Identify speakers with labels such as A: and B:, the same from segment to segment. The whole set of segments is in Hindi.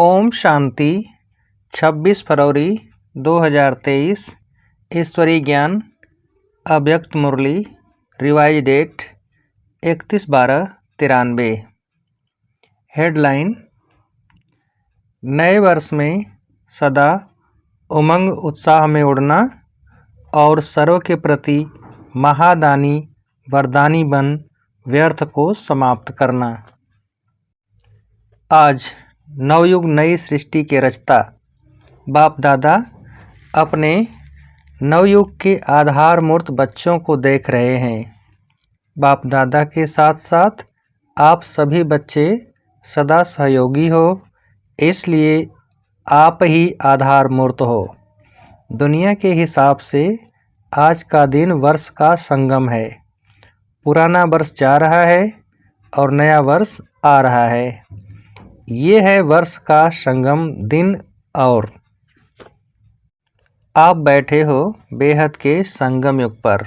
A: ओम शांति 26 फरवरी 2023 ईश्वरीय ज्ञान अव्यक्त मुरली रिवाइज डेट 31/12/93। हेडलाइन: नए वर्ष में सदा उमंग उत्साह में उड़ना और सर्व के प्रति महादानी वरदानी बन व्यर्थ को समाप्त करना। आज नवयुग नई सृष्टि के रचता बाप दादा अपने नवयुग के आधार मूर्त बच्चों को देख रहे हैं। बाप दादा के साथ साथ आप सभी बच्चे सदा सहयोगी हो, इसलिए आप ही आधार मूर्त हो। दुनिया के हिसाब से आज का दिन वर्ष का संगम है। पुराना वर्ष जा रहा है और नया वर्ष आ रहा है। ये है वर्ष का संगम दिन और आप बैठे हो बेहद के संगम युग पर।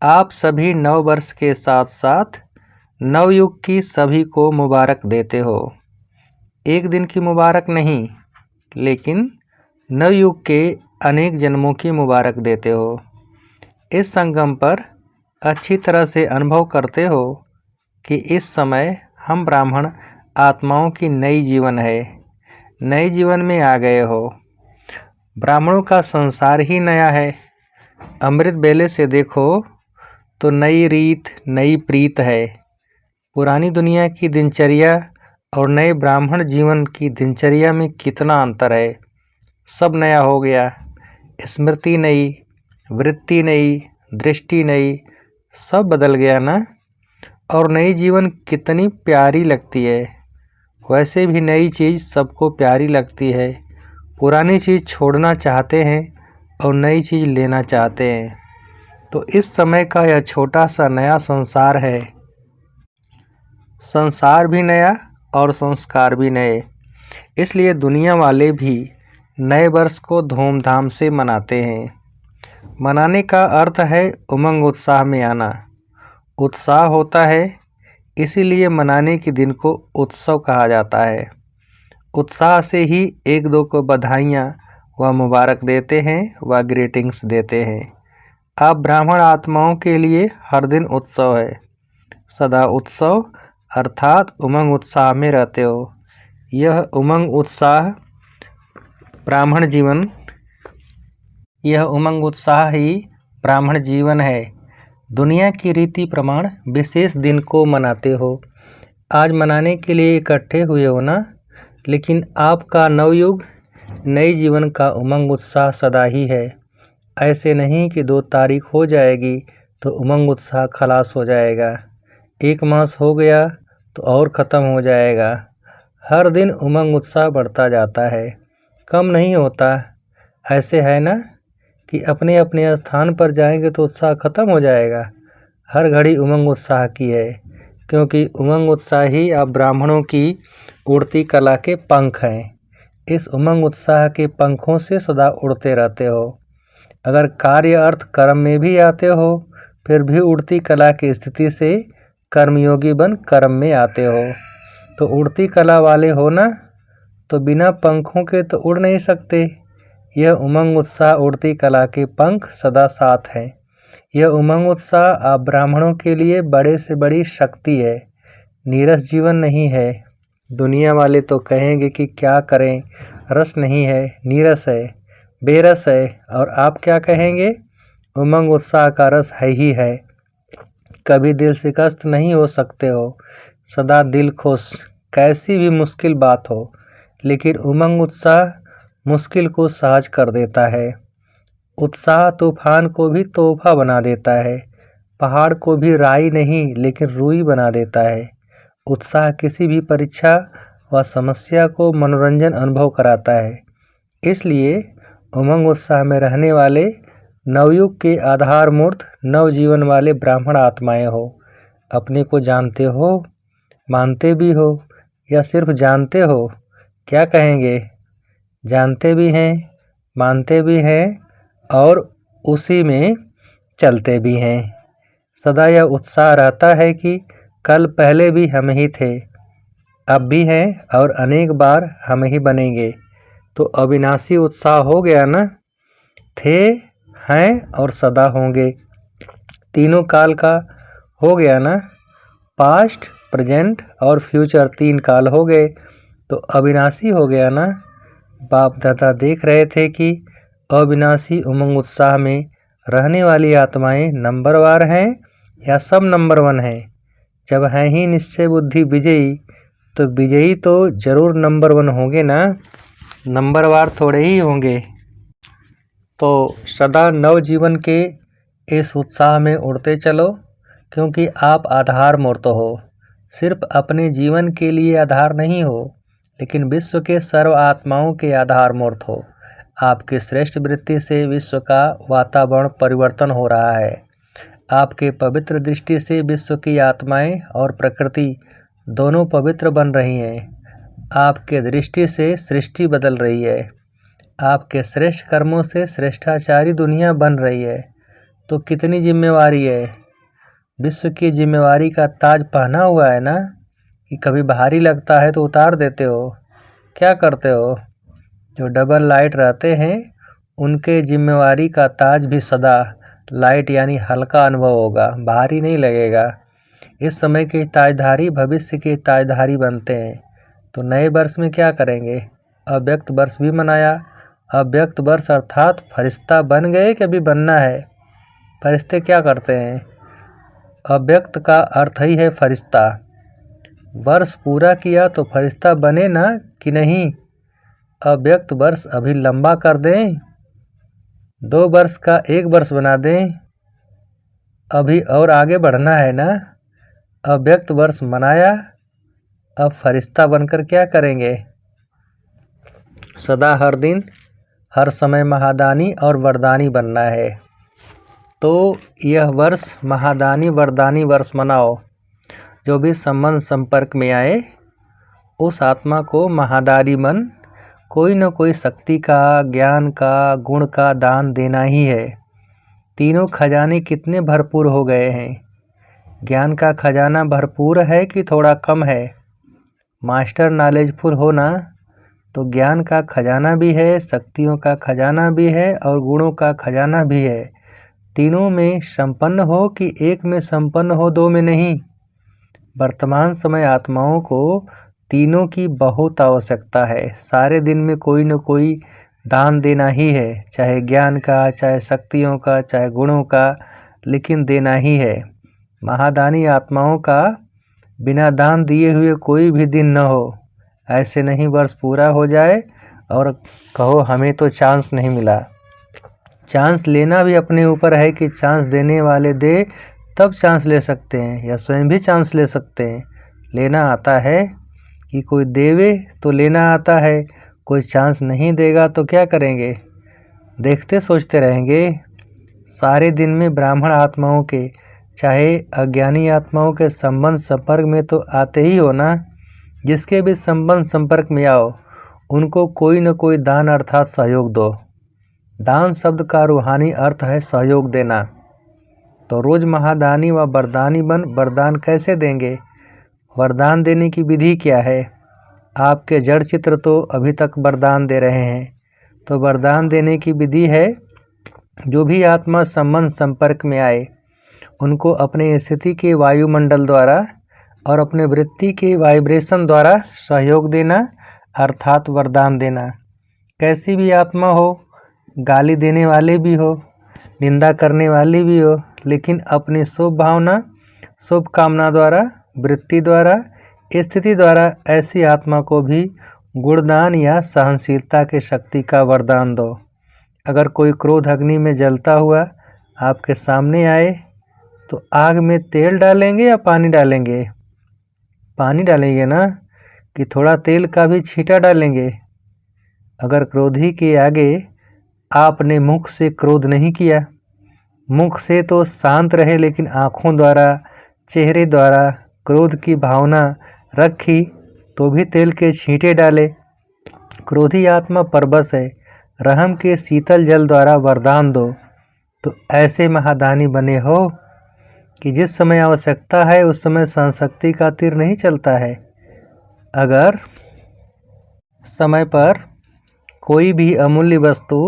A: आप सभी नव वर्ष के साथ साथ नवयुग की सभी को मुबारक देते हो। एक दिन की मुबारक नहीं, लेकिन नवयुग के अनेक जन्मों की मुबारक देते हो। इस संगम पर अच्छी तरह से अनुभव करते हो कि इस समय हम ब्राह्मण आत्माओं की नई जीवन है। नए जीवन में आ गए हो। ब्राह्मणों का संसार ही नया है। अमृत बेले से देखो तो नई रीत नई प्रीत है। पुरानी दुनिया की दिनचर्या और नए ब्राह्मण जीवन की दिनचर्या में कितना अंतर है। सब नया हो गया। स्मृति नई, वृत्ति नई, दृष्टि नई, सब बदल गया ना। और नई जीवन कितनी प्यारी लगती है। वैसे भी नई चीज़ सबको प्यारी लगती है। पुरानी चीज़ छोड़ना चाहते हैं और नई चीज़ लेना चाहते हैं। तो इस समय का यह छोटा सा नया संसार है। संसार भी नया और संस्कार भी नए। इसलिए दुनिया वाले भी नए वर्ष को धूमधाम से मनाते हैं। मनाने का अर्थ है उमंग उत्साह में आना। उत्साह होता है, इसीलिए मनाने के दिन को उत्सव कहा जाता है। उत्साह से ही एक दो को बधाइयाँ व मुबारक देते हैं व ग्रीटिंग्स देते हैं। आप ब्राह्मण आत्माओं के लिए हर दिन उत्सव है। सदा उत्सव अर्थात उमंग उत्साह में रहते हो। यह उमंग उत्साह ब्राह्मण जीवन यह उमंग उत्साह ही ब्राह्मण जीवन है। दुनिया की रीति प्रमाण विशेष दिन को मनाते हो। आज मनाने के लिए इकट्ठे हुए हो ना, लेकिन आपका नवयुग नई जीवन का उमंग उत्साह सदा ही है। ऐसे नहीं कि 2 तारीख हो जाएगी तो उमंग उत्साह खलास हो जाएगा। 1 मास हो गया तो और ख़त्म हो जाएगा। हर दिन उमंग उत्साह बढ़ता जाता है, कम नहीं होता। ऐसे है ना कि अपने अपने स्थान पर जाएंगे तो उत्साह खत्म हो जाएगा। हर घड़ी उमंग उत्साह की है, क्योंकि उमंग उत्साह ही आप ब्राह्मणों की उड़ती कला के पंख हैं। इस उमंग उत्साह के पंखों से सदा उड़ते रहते हो। अगर कार्य अर्थ कर्म में भी आते हो, फिर भी उड़ती कला की स्थिति से कर्मयोगी बन कर्म में आते हो। तो उड़ती कला वाले हो ना, तो बिना पंखों के तो उड़ नहीं सकते। यह उमंग उत्साह उड़ती कला के पंख सदा साथ है। यह उमंग उत्साह आप ब्राह्मणों के लिए बड़े से बड़ी शक्ति है। नीरस जीवन नहीं है। दुनिया वाले तो कहेंगे कि क्या करें, रस नहीं है, नीरस है, बेरस है। और आप क्या कहेंगे? उमंग उत्साह का रस है ही है। कभी दिल शिकस्त नहीं हो सकते हो। सदा दिल खुश, कैसी भी मुश्किल बात हो। लेकिन उमंग उत्साह मुश्किल को सहज कर देता है। उत्साह तूफान को भी तोहफा बना देता है। पहाड़ को भी राई नहीं लेकिन रूई बना देता है। उत्साह किसी भी परीक्षा व समस्या को मनोरंजन अनुभव कराता है। इसलिए उमंग उत्साह में रहने वाले नवयुग के आधार मूर्त नवजीवन वाले ब्राह्मण आत्माएं हो। अपने को जानते हो, मानते भी हो, या सिर्फ जानते हो? क्या कहेंगे? जानते भी हैं, मानते भी हैं और उसी में चलते भी हैं। सदा यह उत्साह रहता है कि कल पहले भी हम ही थे। अब भी हैं और अनेक बार हम ही बनेंगे। तो अविनाशी उत्साह हो गया ना। थे, हैं और सदा होंगे, तीनों काल का हो गया ना। पास्ट, प्रेजेंट और फ्यूचर 3 काल हो गए, तो अविनाशी हो गया ना। बाप दादा देख रहे थे कि अविनाशी उमंग उत्साह में रहने वाली आत्माएं नंबरवार हैं या सब नंबर 1 हैं। जब हैं ही निश्चय बुद्धि विजयी, तो विजयी तो जरूर नंबर 1 होंगे ना, नंबरवार थोड़े ही होंगे। तो सदा नवजीवन के इस उत्साह में उड़ते चलो, क्योंकि आप आधार मूर्त हो। सिर्फ अपने जीवन के लिए आधार नहीं हो, लेकिन विश्व के सर्व आत्माओं के आधार मूर्त हो। आपकी श्रेष्ठ वृत्ति से विश्व का वातावरण परिवर्तन हो रहा है। आपके पवित्र दृष्टि से विश्व की आत्माएं और प्रकृति दोनों पवित्र बन रही हैं। आपके दृष्टि से सृष्टि बदल रही है। आपके श्रेष्ठ कर्मों से श्रेष्ठाचारी दुनिया बन रही है। तो कितनी जिम्मेवारी है। विश्व की जिम्मेवारी का ताज पहना हुआ है ना, कि कभी भारी लगता है तो उतार देते हो। क्या करते हो? जो डबल लाइट रहते हैं उनके जिम्मेवारी का ताज भी सदा लाइट यानी हल्का अनुभव होगा, भारी नहीं लगेगा। इस समय के ताजधारी भविष्य के ताजधारी बनते हैं। तो नए वर्ष में क्या करेंगे? अव्यक्त वर्ष भी मनाया। अव्यक्त वर्ष अर्थात फरिश्ता बन गए कि अभी बनना है? फरिश्ते क्या करते हैं? अव्यक्त का अर्थ ही है फरिश्ता। वर्ष पूरा किया तो फरिश्ता बने ना कि नहीं? अव्यक्त वर्ष अभी लंबा कर दें, 2 वर्ष का 1 वर्ष बना दें, अभी और आगे बढ़ना है ना। अव्यक्त वर्ष मनाया, अब फरिश्ता बनकर क्या करेंगे? सदा हर दिन हर समय महादानी और वरदानी बनना है। तो यह वर्ष महादानी वरदानी वर्ष मनाओ। जो भी संबंध संपर्क में आए उस आत्मा को महादानी मन कोई न कोई शक्ति का, ज्ञान का, गुण का दान देना ही है। तीनों खजाने कितने भरपूर हो गए हैं। ज्ञान का खजाना भरपूर है कि थोड़ा कम है? मास्टर नॉलेजफुल हो ना, तो ज्ञान का खजाना भी है, शक्तियों का खजाना भी है और गुणों का खजाना भी है। तीनों में संपन्न हो कि एक में संपन्न हो, 2 में नहीं। वर्तमान समय आत्माओं को तीनों की बहुत आवश्यकता है। सारे दिन में कोई न कोई दान देना ही है, चाहे ज्ञान का, चाहे शक्तियों का, चाहे गुणों का, लेकिन देना ही है। महादानी आत्माओं का बिना दान दिए हुए कोई भी दिन न हो। ऐसे नहीं वर्ष पूरा हो जाए और कहो हमें तो चांस नहीं मिला। चांस लेना भी अपने ऊपर है कि चांस देने वाले दे तब चांस ले सकते हैं, या स्वयं भी चांस ले सकते हैं। लेना आता है कि कोई देवे तो लेना आता है, कोई चांस नहीं देगा तो क्या करेंगे? देखते सोचते रहेंगे। सारे दिन में ब्राह्मण आत्माओं के, चाहे अज्ञानी आत्माओं के संबंध संपर्क में तो आते ही हो ना। जिसके भी संबंध संपर्क में आओ उनको कोई न कोई दान अर्थात सहयोग दो। दान शब्द का रूहानी अर्थ है सहयोग देना। तो रोज महादानी व वरदानी बन वरदान कैसे देंगे? वरदान देने की विधि क्या है? आपके जड़ चित्र तो अभी तक वरदान दे रहे हैं। तो वरदान देने की विधि है, जो भी आत्मा संबंध संपर्क में आए उनको अपने स्थिति के वायुमंडल द्वारा और अपने वृत्ति के वाइब्रेशन द्वारा सहयोग देना अर्थात वरदान देना। कैसी भी आत्मा हो, गाली देने वाले भी हो, निंदा करने वाली भी हो, लेकिन अपनी शुभ भावना, शुभ कामना द्वारा, वृत्ति द्वारा, स्थिति द्वारा ऐसी आत्मा को भी गुणदान या सहनशीलता की शक्ति का वरदान दो। अगर कोई क्रोध अग्नि में जलता हुआ आपके सामने आए तो आग में तेल डालेंगे या पानी डालेंगे? पानी डालेंगे ना, कि थोड़ा तेल का भी छींटा डालेंगे? अगर क्रोधी के आगे आपने मुख से क्रोध नहीं किया, मुख से तो शांत रहे, लेकिन आँखों द्वारा, चेहरे द्वारा क्रोध की भावना रखी, तो भी तेल के छींटे डाले। क्रोधी आत्मा परबस है, रहम के शीतल जल द्वारा वरदान दो। तो ऐसे महादानी बने हो कि जिस समय आवश्यकता है उस समय सहनशक्ति का तीर नहीं चलता है। अगर समय पर कोई भी अमूल्य वस्तु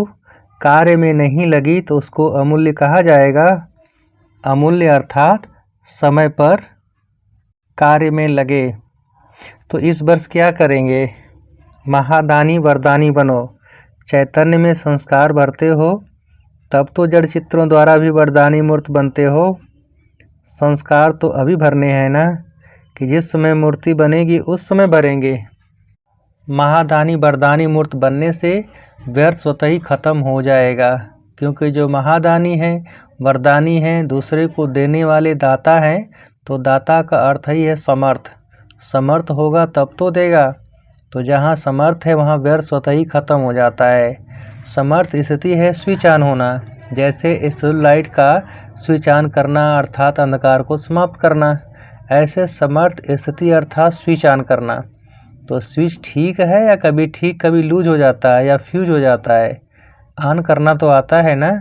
A: कार्य में नहीं लगी तो उसको अमूल्य कहा जाएगा। अमूल्य अर्थात समय पर कार्य में लगे। तो इस वर्ष क्या करेंगे? महादानी वरदानी बनो। चैतन्य में संस्कार भरते हो तब तो जड़ चित्रों द्वारा भी वरदानी मूर्त बनते हो। संस्कार तो अभी भरने हैं ना, कि जिस समय मूर्ति बनेगी उस समय भरेंगे। महादानी वरदानी मूर्त बनने से व्यर्थ स्वतः ही खत्म हो जाएगा, क्योंकि जो महादानी है, वरदानी है, दूसरे को देने वाले दाता हैं। तो दाता का अर्थ ही है समर्थ। समर्थ होगा तब तो देगा। तो जहाँ समर्थ है वहाँ व्यर्थ स्वतः ही खत्म हो जाता है। समर्थ स्थिति है स्विच ऑन होना, जैसे स्ट्रीट लाइट का स्विच ऑन करना अर्थात अंधकार को समाप्त करना, ऐसे समर्थ स्थिति अर्थात स्विच ऑन करना। तो स्विच ठीक है या कभी ठीक कभी लूज हो जाता है या फ्यूज हो जाता है। ऑन करना तो आता है ना।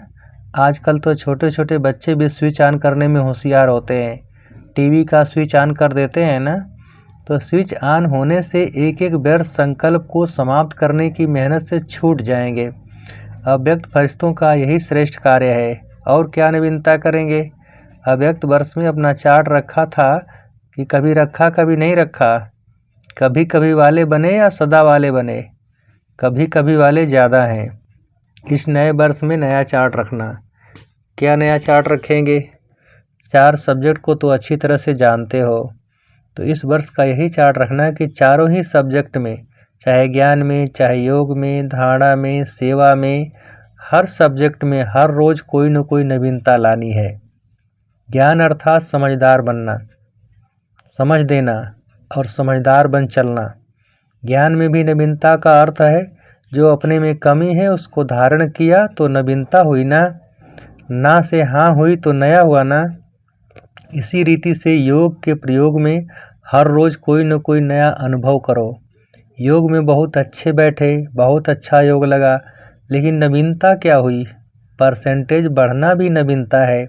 A: आजकल तो छोटे छोटे बच्चे भी स्विच ऑन करने में होशियार होते हैं। टीवी का स्विच ऑन कर देते हैं ना। तो स्विच ऑन होने से एक एक व्यर्थ संकल्प को समाप्त करने की मेहनत से छूट जाएंगे। अव्यक्त फरिश्तों का यही श्रेष्ठ कार्य है। और क्या नवीनता करेंगे? अव्यक्त वर्ष में अपना चार्ट रखा था कि कभी रखा कभी नहीं रखा। कभी कभी वाले बने या सदा वाले बने, कभी कभी वाले ज़्यादा हैं। इस नए वर्ष में नया चार्ट रखना। क्या नया चार्ट रखेंगे? 4 सब्जेक्ट को तो अच्छी तरह से जानते हो, तो इस वर्ष का यही चार्ट रखना कि चारों ही सब्जेक्ट में, चाहे ज्ञान में, चाहे योग में, धारणा में, सेवा में, हर सब्जेक्ट में हर रोज़ कोई न कोई नवीनता लानी है। ज्ञान अर्थात समझदार बनना, समझ देना और समझदार बन चलना। ज्ञान में भी नवीनता का अर्थ है जो अपने में कमी है उसको धारण किया तो नवीनता हुई ना। ना से हाँ हुई तो नया हुआ ना। इसी रीति से योग के प्रयोग में हर रोज़ कोई न कोई नया अनुभव करो। योग में बहुत अच्छे बैठे, बहुत अच्छा योग लगा, लेकिन नवीनता क्या हुई? परसेंटेज बढ़ना भी नवीनता है।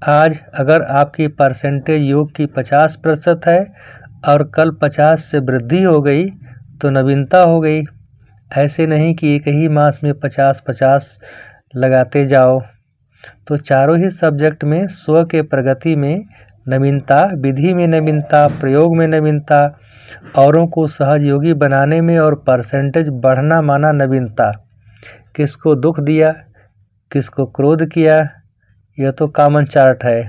A: आज अगर आपकी परसेंटेज योग की 50% है और कल 50 से वृद्धि हो गई तो नवीनता हो गई। ऐसे नहीं कि एक ही मास में 50-50 लगाते जाओ। तो चारों ही सब्जेक्ट में स्व के प्रगति में नवीनता, विधि में नवीनता, प्रयोग में नवीनता, औरों को सहयोगी बनाने में और परसेंटेज बढ़ना माना नवीनता। किसको दुख दिया, किसको क्रोध किया, यह तो कॉमन चार्ट है।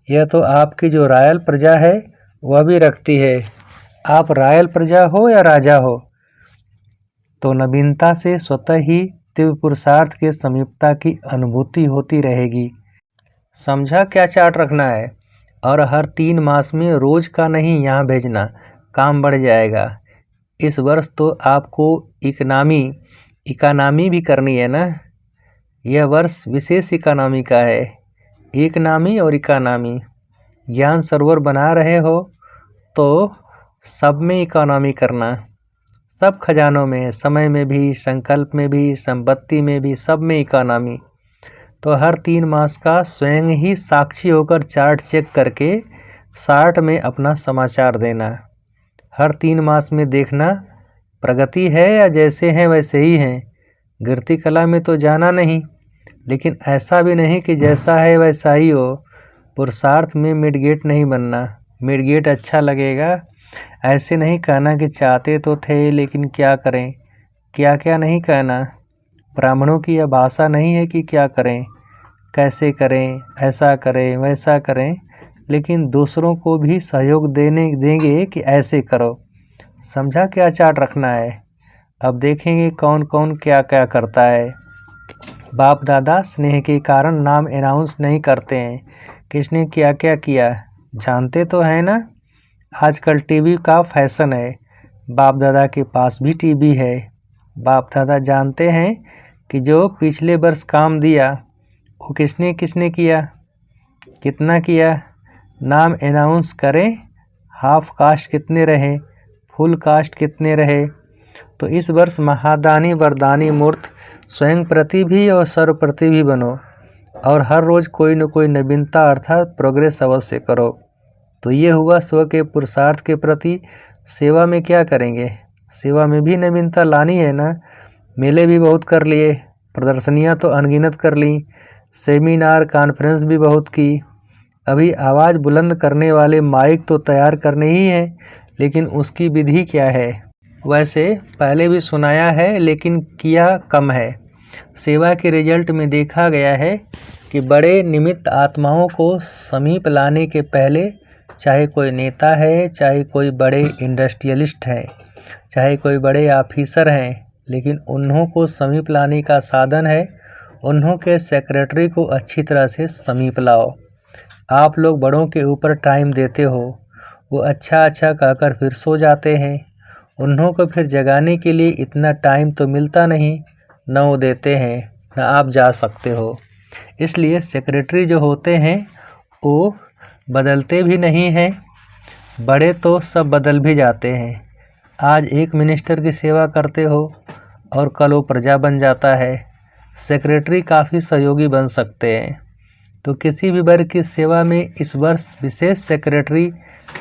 A: यह तो आपकी जो रॉयल प्रजा है वह भी रखती है। आप रॉयल प्रजा हो या राजा हो, तो नवीनता से स्वतः ही दिव्य पुरुषार्थ के समीपता की अनुभूति होती रहेगी। समझा क्या चार्ट रखना है? और हर 3 मास में रोज़ का नहीं यहाँ भेजना, काम बढ़ जाएगा। इस वर्ष तो आपको इकानामी भी करनी है ना। यह वर्ष विशेष इकानामी का है। एक नामी और इकानामी। ज्ञान सरोवर बना रहे हो तो सब में इकोनॉमी करना, सब खजानों में, समय में भी, संकल्प में भी, संपत्ति में भी, सब में इकोनॉमी। तो हर 3 मास का स्वयं ही साक्षी होकर चार्ट चेक करके 60 में अपना समाचार देना। हर 3 मास में देखना प्रगति है या जैसे हैं वैसे ही हैं। गिरती कला में तो जाना नहीं, लेकिन ऐसा भी नहीं कि जैसा है वैसा ही हो। पुरुषार्थ में मिडगेट नहीं बनना। मिडगेट अच्छा लगेगा, ऐसे नहीं कहना कि चाहते तो थे लेकिन क्या करें। क्या क्या नहीं कहना। ब्राह्मणों की यह भाषा नहीं है कि क्या करें, कैसे करें, ऐसा करें, वैसा करें, लेकिन दूसरों को भी सहयोग देंगे कि ऐसे करो। समझा क्या चार्ट रखना है? अब देखेंगे कौन कौन क्या क्या करता है। बाप दादा स्नेह के कारण नाम अनाउंस नहीं करते हैं, किसने क्या क्या किया जानते तो है ना। आजकल टीवी का फैशन है। बाप दादा के पास भी टीवी है। बाप दादा जानते हैं कि जो पिछले वर्ष काम दिया वो किसने किसने किया, कितना किया। नाम अनाउंस करें। हाफ कास्ट कितने रहे, फुल कास्ट कितने रहे। तो इस वर्ष महादानी वरदानी मूर्त स्वयं प्रति भी और सर्व प्रति भी बनो, और हर रोज़ कोई न कोई नवीनता अर्थात प्रोग्रेस अवश्य करो। तो ये हुआ स्व के पुरुषार्थ के प्रति सेवा में क्या करेंगे? सेवा में भी नवीनता लानी है ना। मेले भी बहुत कर लिए, प्रदर्शनियां तो अनगिनत कर ली, सेमिनार कॉन्फ्रेंस भी बहुत की। अभी आवाज़ बुलंद करने वाले माइक तो तैयार करने ही हैं, लेकिन उसकी विधि क्या है? वैसे पहले भी सुनाया है, लेकिन किया कम है। सेवा के रिजल्ट में देखा गया है कि बड़े निमित्त आत्माओं को समीप लाने के पहले, चाहे कोई नेता है, चाहे कोई बड़े इंडस्ट्रियलिस्ट हैं, चाहे कोई बड़े ऑफिसर हैं, लेकिन उन्हों को समीप लाने का साधन है उन्हों के सेक्रेटरी को अच्छी तरह से समीप लाओ। आप लोग बड़ों के ऊपर टाइम देते हो, वो अच्छा अच्छा कहकर फिर सो जाते हैं। उन्हों को फिर जगाने के लिए इतना टाइम तो मिलता नहीं, न वो देते हैं न आप जा सकते हो। इसलिए सेक्रेटरी जो होते हैं वो बदलते भी नहीं हैं, बड़े तो सब बदल भी जाते हैं। आज एक मिनिस्टर की सेवा करते हो और कल वो प्रजा बन जाता है। सेक्रेटरी काफ़ी सहयोगी बन सकते हैं। तो किसी भी वर्ग की सेवा में इस वर्ष विशेष सेक्रेटरी,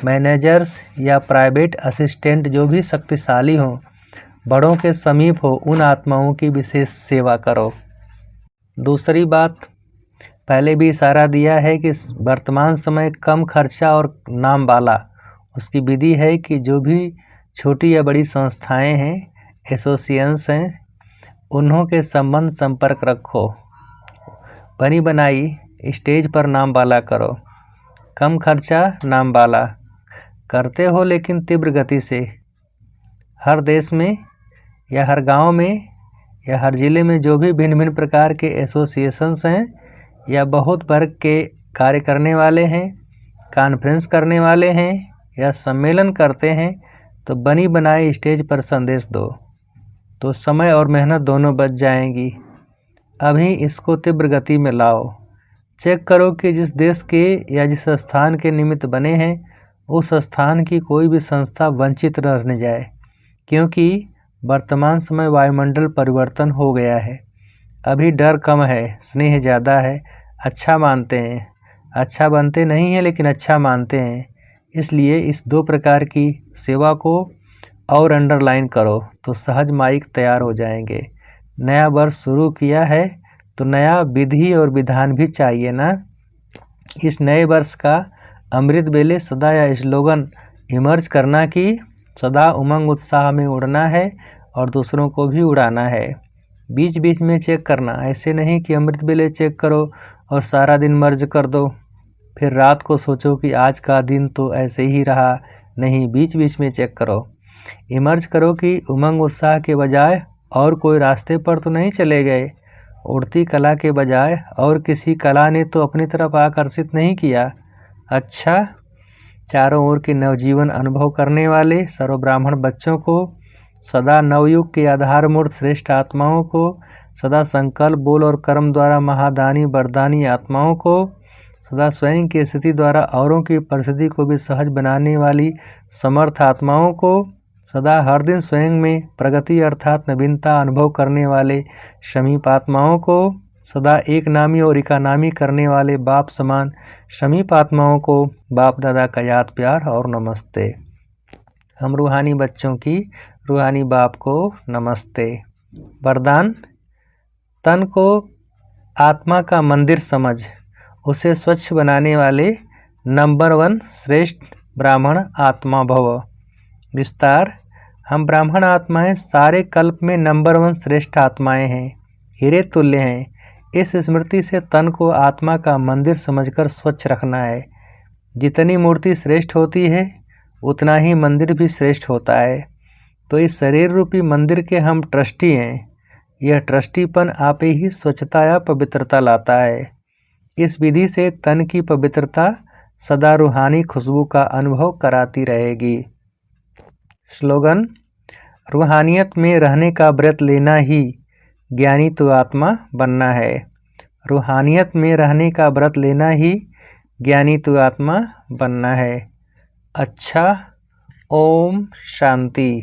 A: मैनेजर्स या प्राइवेट असिस्टेंट जो भी शक्तिशाली हों, बड़ों के समीप हो, उन आत्माओं की विशेष सेवा करो। दूसरी बात, पहले भी इशारा दिया है कि वर्तमान समय कम खर्चा और नाम वाला। उसकी विधि है कि जो भी छोटी या बड़ी संस्थाएं हैं, एसोसिएशंस हैं, उन्हों के संबंध संपर्क रखो। बनी बनाई स्टेज पर नाम वाला करो। कम खर्चा नाम वाला करते हो, लेकिन तीव्र गति से। हर देश में या हर गांव में या हर ज़िले में जो भी भिन्न भिन्न प्रकार के एसोसिएशंस हैं या बहुत वर्ग के कार्य करने वाले हैं, कॉन्फ्रेंस करने वाले हैं या सम्मेलन करते हैं, तो बनी बनाई स्टेज पर संदेश दो, तो समय और मेहनत दोनों बच जाएंगी। अभी इसको तीव्र गति में लाओ। चेक करो कि जिस देश के या जिस स्थान के निमित्त बने हैं, उस स्थान की कोई भी संस्था वंचित न रह जाए, क्योंकि वर्तमान समय वायुमंडल परिवर्तन हो गया है। अभी डर कम है, स्नेह ज़्यादा है। अच्छा मानते हैं, अच्छा बनते नहीं हैं, लेकिन अच्छा मानते हैं। इसलिए इस दो प्रकार की सेवा को और अंडरलाइन करो तो सहज माइक तैयार हो जाएंगे। नया वर्ष शुरू किया है तो नया विधि और विधान भी चाहिए ना। इस नए वर्ष का अमृत बेले सदा या स्लोगन इमर्ज करना कि सदा उमंग उत्साह में उड़ना है और दूसरों को भी उड़ाना है। बीच बीच में चेक करना, ऐसे नहीं कि अमृत बेले चेक करो और सारा दिन मर्ज कर दो, फिर रात को सोचो कि आज का दिन तो ऐसे ही रहा। नहीं, बीच बीच में चेक करो, इमर्ज करो कि उमंग उत्साह के बजाय और कोई रास्ते पर तो नहीं चले गए। उड़ती कला के बजाय और किसी कला ने तो अपनी तरफ आकर्षित नहीं किया। अच्छा, चारों ओर के नवजीवन अनुभव करने वाले सर्वब्राह्मण बच्चों को, सदा नवयुग के आधारमूर्त श्रेष्ठ आत्माओं को, सदा संकल्प बोल और कर्म द्वारा महादानी वरदानी आत्माओं को, सदा स्वयं की स्थिति द्वारा औरों की परिस्थिति को भी सहज बनाने वाली समर्थ आत्माओं को, सदा हर दिन स्वयं में प्रगति अर्थात नवीनता अनुभव करने वाले समीप आत्माओं को, सदा एक नामी और इकानामी करने वाले बाप समान समीप आत्माओं को बाप दादा का याद प्यार और नमस्ते। हम रूहानी बच्चों की रूहानी बाप को नमस्ते। वरदान, तन को आत्मा का मंदिर समझ उसे स्वच्छ बनाने वाले नंबर 1 श्रेष्ठ ब्राह्मण आत्मा भव। विस्तार, हम ब्राह्मण आत्माएं सारे कल्प में नंबर 1 श्रेष्ठ आत्माएं हैं, हीरे तुल्य हैं। इस स्मृति से तन को आत्मा का मंदिर समझकर स्वच्छ रखना है। जितनी मूर्ति श्रेष्ठ होती है उतना ही मंदिर भी श्रेष्ठ होता है। तो इस शरीर रूपी मंदिर के हम ट्रस्टी हैं। यह ट्रस्टीपन आप ही स्वच्छता या पवित्रता लाता है। इस विधि से तन की पवित्रता सदा रूहानी खुशबू का अनुभव कराती रहेगी। स्लोगन, रूहानियत में रहने का व्रत लेना ही ज्ञानी तो आत्मा बनना है। रूहानियत में रहने का व्रत लेना ही ज्ञानी तो आत्मा बनना है। अच्छा, ओम शांति।